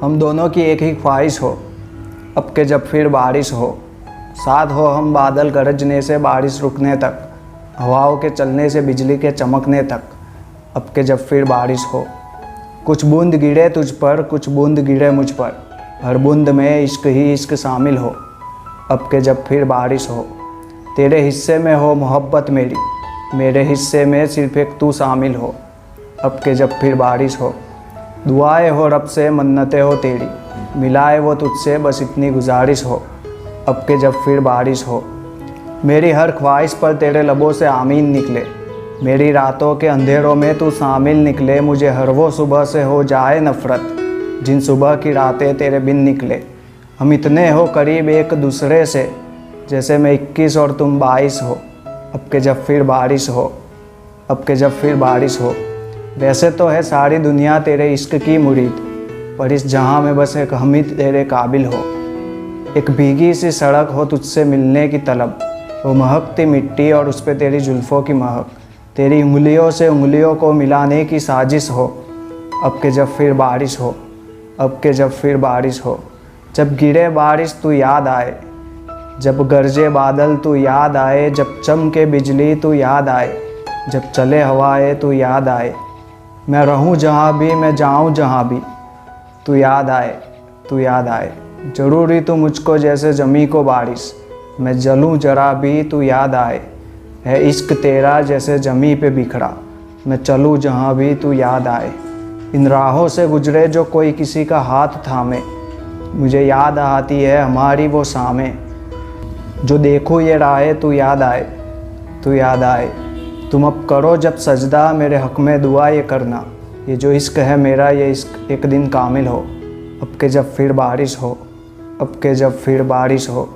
हम दोनों की एक ही ख्वाहिश हो, अब के जब फिर बारिश हो। साथ हो हम बादल गरजने से बारिश रुकने तक, हवाओं के चलने से बिजली के चमकने तक, अब के जब फिर बारिश हो। कुछ बूंद गिरे तुझ पर, कुछ बूंद गिरे मुझ पर, हर बूंद में इश्क ही इश्क शामिल हो, अब के जब फिर बारिश हो। तेरे हिस्से में हो मोहब्बत मेरी, मेरे हिस्से में सिर्फ एक तू शामिल हो, अब के जब फिर बारिश हो। दुआएं हो रब से मन्नतें हो तेरी, मिलाए वो तुझसे बस इतनी गुजारिश हो, अब के जब फिर बारिश हो। मेरी हर ख्वाहिश पर तेरे लबों से आमीन निकले, मेरी रातों के अंधेरों में तू शामिल निकले। मुझे हर वो सुबह से हो जाए नफ़रत, जिन सुबह की रातें तेरे बिन निकले। हम इतने हो करीब एक दूसरे से, जैसे मैं 21 और तुम 22 हो, अब के जब फिर बारिश हो, अब के जब फिर बारिश हो। वैसे तो है सारी दुनिया तेरे इश्क की मुरीद, पर इस जहां में बस एक हम ही तेरे काबिल हो। एक भीगी सी सड़क हो तुझसे मिलने की तलब, वो महकती मिट्टी और उस पे तेरी जुल्फ़ों की महक, तेरी उंगलियों से उंगलियों को मिलाने की साजिश हो, अब के जब फिर बारिश हो, अब के जब फिर बारिश हो। जब गिरे बारिश तू याद आए, जब गरजे बादल तू याद आए, जब चमके बिजली तू याद आए, जब चले हवाएं तू याद आए। मैं रहूं जहाँ भी, मैं जाऊं जहाँ भी, तू याद आए, तू याद आए। ज़रूरी तू मुझको जैसे जमी को बारिश, मैं जलूं जरा भी तू याद आए। है इश्क तेरा जैसे जमी पे बिखरा, मैं चलूं जहाँ भी तू याद आए। इन राहों से गुजरे जो कोई किसी का हाथ थामे, मुझे याद आती है हमारी वो शामें। जो देखो ये राहें तू याद आए, तू याद आए। तुम अब करो जब सजदा मेरे हक़ में दुआ ये करना, ये जो इश्क है मेरा ये इश्क एक दिन कामिल हो, अब के जब फिर बारिश हो, अब के जब फिर बारिश हो।